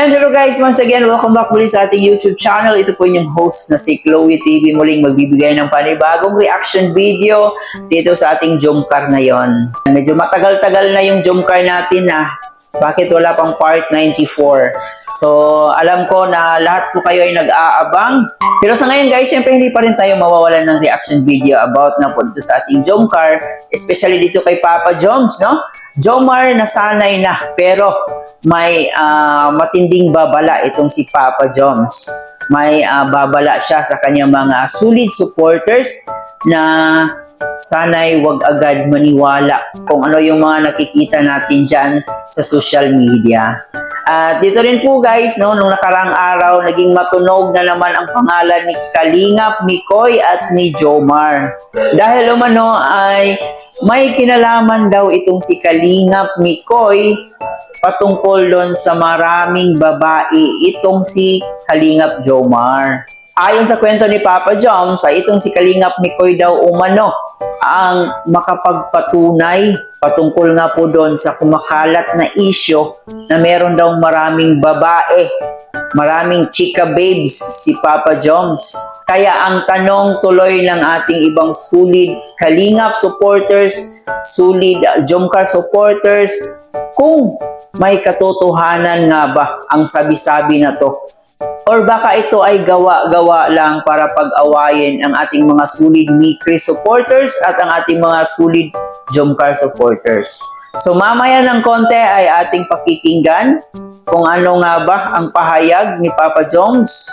And hello guys, once again, welcome back muli sa ating YouTube channel. Ito po yung host na si Chloe TV, muling magbibigay ng panibagong reaction video dito sa ating Jomcar ngayon. Medyo matagal-tagal na yung Jomcar natin bakit wala pang part 94? So, alam ko na lahat po kayo ay nag-aabang. Pero sa ngayon guys, syempre hindi pa rin tayo mawawalan ng reaction video about na po dito sa ating Jomcar, especially dito kay Papa Joms, no? Jomar nasanay na, pero may matinding babala itong si Papa Joms. May babala siya sa kanyang mga solid supporters na sana'y wag agad maniwala kung ano yung mga nakikita natin dyan sa social media. At dito rin po guys, nung nakarang araw, naging matunog na naman ang pangalan ni Kalingap, Mikoy at ni Jomar. Dahil umano ay may kinalaman daw itong si Kalingap, Mikoy patungkol doon sa maraming babae itong si Kalingap Jomar. Ayon sa kwento ni Papa Joms, itong si Kalingap Mikoy daw umano ang makapagpatunay patungkol nga po doon sa kumakalat na isyo na meron daw maraming babae, maraming chika babes si Papa Joms. Kaya ang tanong tuloy ng ating ibang solid Kalingap supporters, solid Jomcar supporters, kung may katotohanan nga ba ang sabi-sabi na to? Or baka ito ay gawa-gawa lang para pag-awayin ang ating mga solid Mikri supporters at ang ating mga solid Jomcar supporters. So mamaya ng konti ay ating pakikinggan kung ano nga ba ang pahayag ni Papa Joms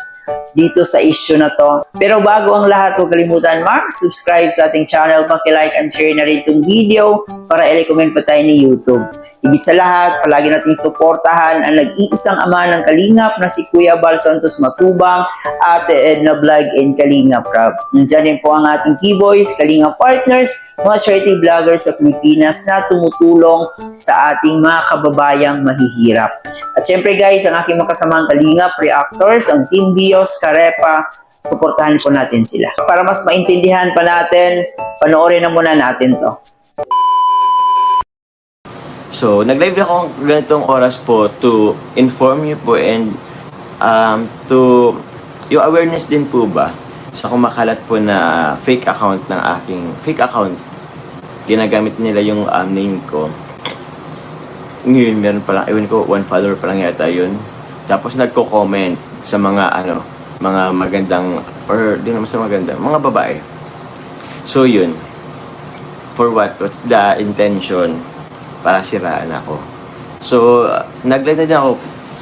dito sa issue na to. Pero bago ang lahat, huwag kalimutan mag-subscribe sa ating channel, paki-like and share na rin itong video para i-recommend pa tayo ni YouTube. Higit sa lahat, palagi nating suportahan ang nag-iisang ama ng Kalingap na si Kuya Bal Santos Matubang, Ate Edna Vlog and Kalingap Rab. Nandiyan din po ang ating Keyboys, Kalingap Partners, mga charity vloggers sa Pilipinas na tumutulong sa ating mga kababayang mahihirap. At syempre guys, ang aking makasamang Kalingap reactors, ang Team Bios, Karepa, suportahan po natin sila. Para mas maintindihan pa natin, panoorin na muna natin to. So, nag-live ako ganitong oras po to inform you po and to yung awareness din po ba sa kumakalat po na fake account ng aking fake account. Ginagamit nila yung name ko. Ngayon, meron pa lang, ewan ko, 1 follower pa lang yata yun. Tapos nagko-comment sa mga mga magandang, or di naman sa maganda, mga babae. So yun, for what? What's the intention? Para siraan ako. So, nag-live na din ako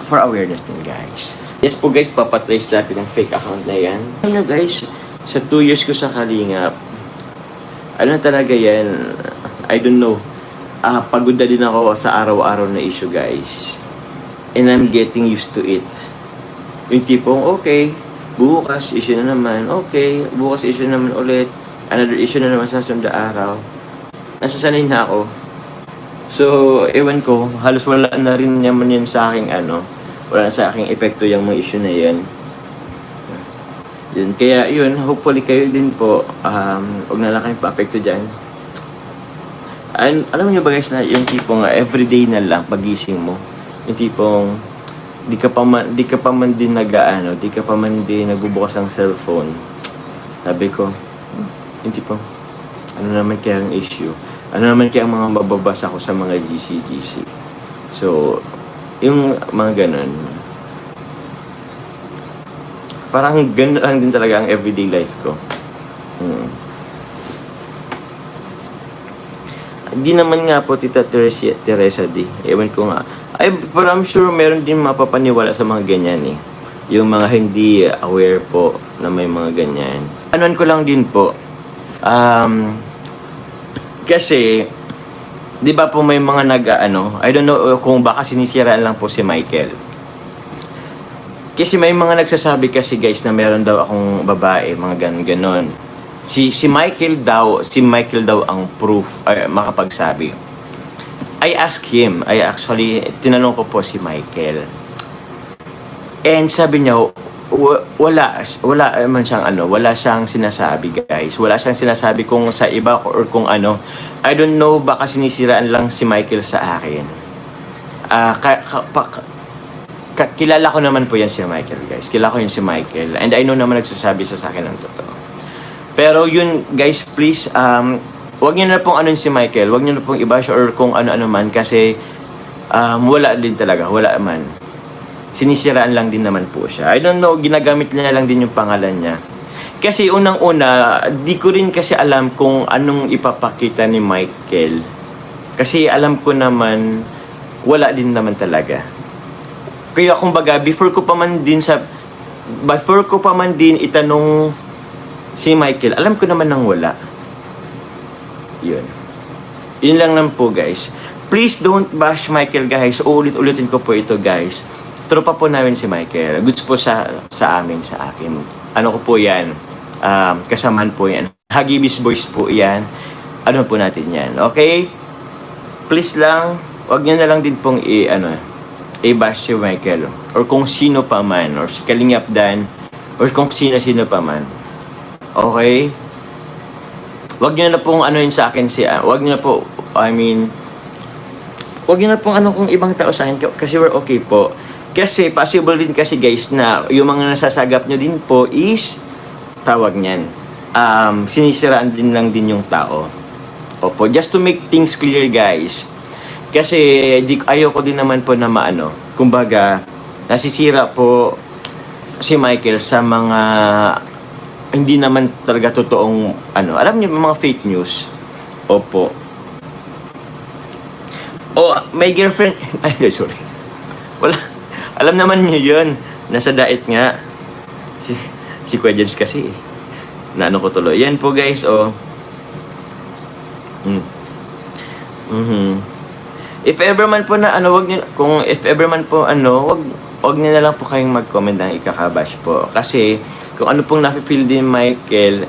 for awareness din guys. Yes po guys, papatrace natin ang fake account na yan. Ano guys, sa 2 years ko sa Kalingap, ano talaga yan, I don't know, pagod na din ako sa araw-araw na issue guys. And I'm getting used to it. Yung tipong, okay, bukas issue na naman, okay, bukas issue na naman ulit, another issue na naman sa sunod araw. Nasasanay na ako. So, ewan ko, halos wala na rin naman yan sa aking wala na sa aking epekto yung mga issue na yan. Yun, kaya yun, hopefully kayo din po, huwag na lang kayong pa-apekto dyan. And, alam niyo ba guys na yung tipong everyday na lang pagising mo, yung tipong di ka pa man din nagbubukas ng cellphone. Sabi ko, yung tipo, ano naman kaya ang issue? Ano naman kaya ang mga mababasa ko sa mga GC. So, yung mga ganun. Parang ganun lang din talaga ang everyday life ko. Hindi naman nga po Tita Teresa D. Ewan ko nga. But I'm sure meron din mapapaniwala sa mga ganyan yung mga hindi aware po na may mga ganyan. Anuan ko lang din po. Kasi, di ba po may mga I don't know kung baka sinisiraan lang po si Michael. Kasi may mga nagsasabi kasi guys na meron daw akong babae, mga ganon. Si Michael daw ang proof, makapagsabi. I asked him, tinanong ko po si Michael. And sabi niya, wala man siyang wala siyang sinasabi guys. Wala siyang sinasabi kung sa iba or kung I don't know, baka sinisiraan lang si Michael sa akin. kilala ko naman po yan si Michael, guys. Kilala ko yun si Michael. And I know naman nagsasabi sa akin ng totoo. Pero yun, guys, please, wag niyo na pong ano si Michael. Wag niyo na pong i-bash or kung ano-ano man kasi wala din talaga. Wala man. Sinisiraan lang din naman po siya. I don't know, ginagamit niya lang din yung pangalan niya. Kasi unang-una, di ko rin kasi alam kung anong ipapakita ni Michael. Kasi alam ko naman, wala din naman talaga. Kaya kumbaga, before ko pa man din itanong si Michael, alam ko naman nang wala. Yun. Yun lang naman po, guys. Please don't bash Michael, guys. Ulit-ulitin ko po ito, guys. Tropa po namin si Michael. Goods po sa akin. Ano ko po yan? Kasamaan po yan. Hagibis boys po yan. Ano po natin yan. Okay? Please lang, wag niyo na lang din pong i-bash si Michael. Or kung sino pa man. Or si Kalingap Dan. Or kung sino pa man. Okay? Wag niyo na pong yun sa akin wag niyo na po, wag niyo na pong kung ibang tao sa akin. Kasi we're okay po. Kasi possible din kasi guys na yung mga nasasagap nyo din po is tawag niyan. Sinisiraan din lang din yung tao. Opo, just to make things clear, guys. Kasi ayoko din naman po na kumbaga, nasisira po si Michael sa mga hindi naman talaga totoong alam niyo mga fake news. Opo. My girlfriend, sorry. Wala. Alam naman niyo 'yun. Nasa diet nga. Si Kuya Jens kasi. Ko tuloy. Yan po, guys, If ever man po na wag niyo na lang po kayong mag-comment ng ikakabash po. Kasi kung ano pong nafe-feel din Michael,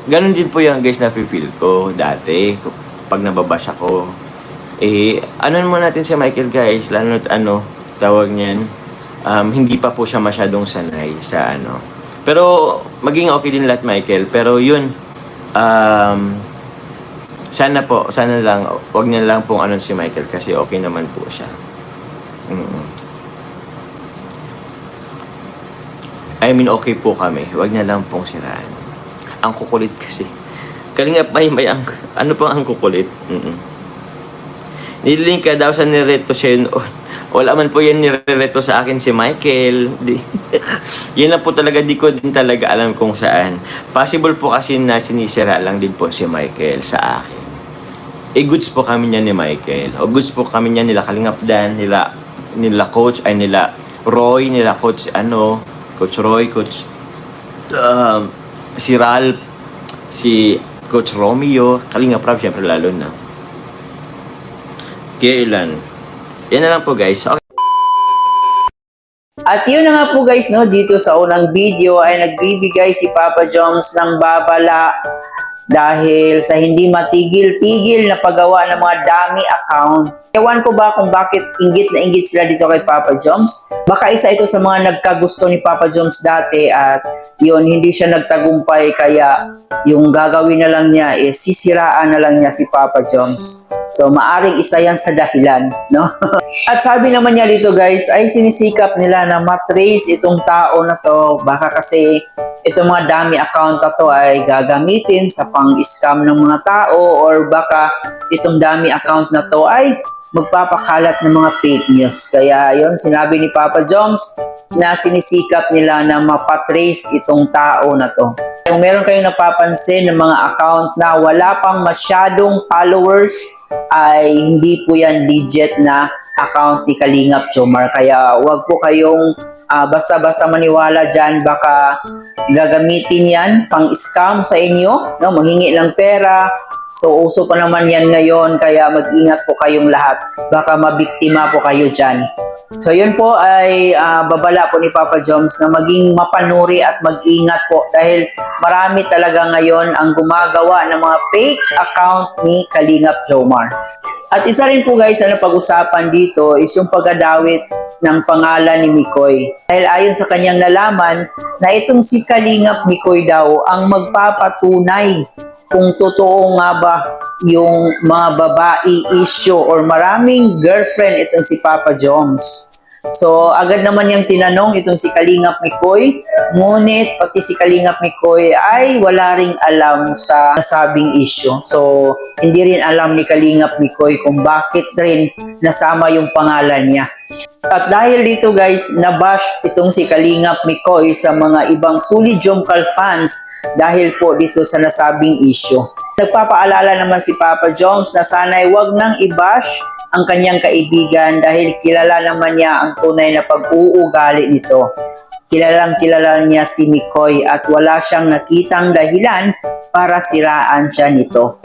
ganun din po yung guys nafe-feel ko dati pag nababash ako. Ano naman natin si Michael, guys, lalo tawag niyan, hindi pa po siya masyadong sanay sa Pero maging okay din lahat, Michael. Pero yun, sana lang, wag niya lang pong si Michael kasi okay naman po siya. Okay po kami. Wag niya lang pong siraan. Ang kukulit kasi. Kalingap may ano pang ang kukulit? Nililink ka daw sa nireto siya. Wala man po yan nireto sa akin si Michael. Yan lang po talaga, di ko din talaga alam kung saan. Possible po kasi na sinisira lang din po si Michael sa akin. Goods po kami niya ni Michael. O goods po kami niya nila Kalingap Dan, nila Coach, nila Roy, nila Coach Coach Roy, Coach si Ralph, si Coach Romeo, Kalingap Rob, syempre lalo na. Kailan? Yan na lang po, guys. Okay. At yun na nga po, guys, dito sa unang video ay nagbibigay si Papa Joms ng babala dahil sa hindi matigil-tigil na paggawa ng mga dummy account. Ewan ko ba kung bakit inggit na inggit sila dito kay Papa Joms. Baka isa ito sa mga nagkagusto ni Papa Joms dati at yun, hindi siya nagtagumpay kaya yung gagawin na lang niya is sisiraan na lang niya si Papa Joms. So maaring isa yan sa dahilan, no? At sabi naman niya dito, guys, ay sinisikap nila na matrace itong tao na to. Baka kasi itong mga dummy account na to ay gagamitin sa pang-scam ng mga tao or baka itong dummy account na to ay magpapakalat ng mga fake news. Kaya yon, sinabi ni Papa Joms na sinisikap nila na mapatrace itong tao na to. Kung meron kayong napapansin ng mga account na wala pang masyadong followers, ay hindi po yan legit na account ni Kalingap Jomar. Kaya wag po kayong basta-basta maniwala dyan. Baka gagamitin yan pang-scam sa inyo, no? Manghingi lang pera. So, uso pa naman yan ngayon, kaya mag-ingat po kayong lahat. Baka mabiktima po kayo dyan. So, yun po ay babala po ni Papa Joms na maging mapanuri at mag-ingat po dahil marami talaga ngayon ang gumagawa ng mga fake account ni Kalingap Jomar. At isa rin po, guys, na pag-usapan dito is yung pagdadawit ng pangalan ni Mikoy. Dahil ayon sa kanyang nalaman na itong si Kalingap Mikoy daw ang magpapatunay kung totoo nga ba yung mga babae issue or maraming girlfriend itong si Papa Joms. So, agad naman niyang tinanong itong si Kalingap Mikoy, ngunit pati si Kalingap Mikoy ay wala ring alam sa nasabing issue. So, hindi rin alam ni Kalingap Mikoy kung bakit rin nasama yung pangalan niya. At dahil dito guys, nabash itong si Kalingap Mikoy sa mga ibang Solid Jomcar fans dahil po dito sa nasabing issue. Nagpapaalala naman si Papa Joms na sana'y wag nang i-bash ang kanyang kaibigan dahil kilala naman niya ang tunay na pag-uugali nito. Kilalang kilala niya si Mikoy at wala siyang nakitang dahilan para siraan siya nito.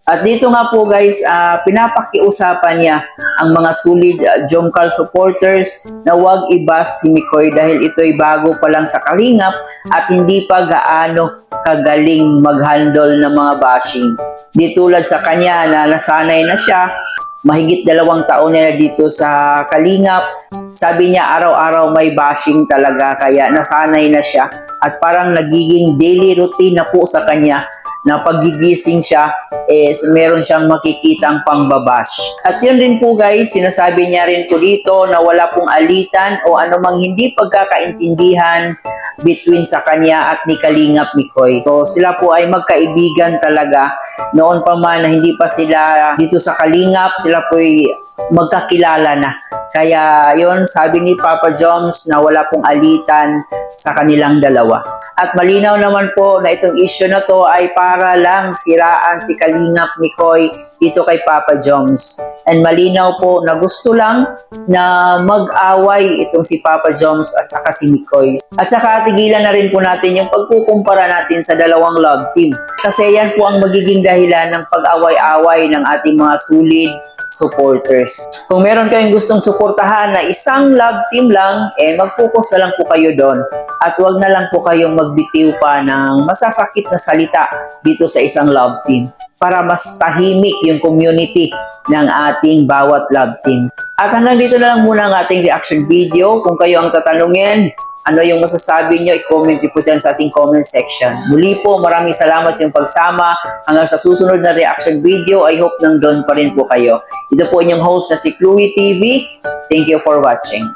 At dito nga po guys, pinapakiusapan niya ang mga Solid Jomcar supporters na wag i-bash si Mikoy dahil ito'y bago pa lang sa Kalingap at hindi pa gaano kagaling mag-handle ng mga bashing. Di tulad sa kanya na nasanay na siya, mahigit 2 taon na dito sa Kalingap, sabi niya araw-araw may bashing talaga kaya nasanay na siya at parang nagiging daily routine na po sa kanya na paggigising siya is meron siyang makikitang pangbabash. At yun din po guys, sinasabi niya rin po dito na wala pong alitan o anumang hindi pagkakaintindihan between sa kanya at ni Kalingap Mikoy. So sila po ay magkaibigan talaga. Noon pa man na hindi pa sila dito sa Kalingap, sila po ay magkakilala na. Kaya yun, sabi ni Papa Joms na wala pong alitan sa kanilang dalawa. At malinaw naman po na itong issue na to ay para lang siraan si Kalingap Mikoy dito kay Papa Joms. And malinaw po na gusto lang na mag-away itong si Papa Joms at saka si Mikoy. At saka tigilan na rin po natin yung pagkukumpara natin sa dalawang love team. Kasi yan po ang magiging dahilan ng pag-away-away ng ating mga Solid supporters. Kung meron kayong gustong suportahan na isang love team lang, mag-focus na lang po kayo doon. At wag na lang po kayong magbitiw pa ng masasakit na salita dito sa isang love team para mas tahimik yung community ng ating bawat love team. At hanggang dito na lang muna ang ating reaction video. Kung kayo ang tatanungin, ano yung masasabi nyo, i-comment nyo po dyan sa ating comment section. Muli po, maraming salamat sa inyong pagsama. Hanggang sa susunod na reaction video, I hope nandun pa rin po kayo. Ito po inyong host na si Chloe TV. Thank you for watching.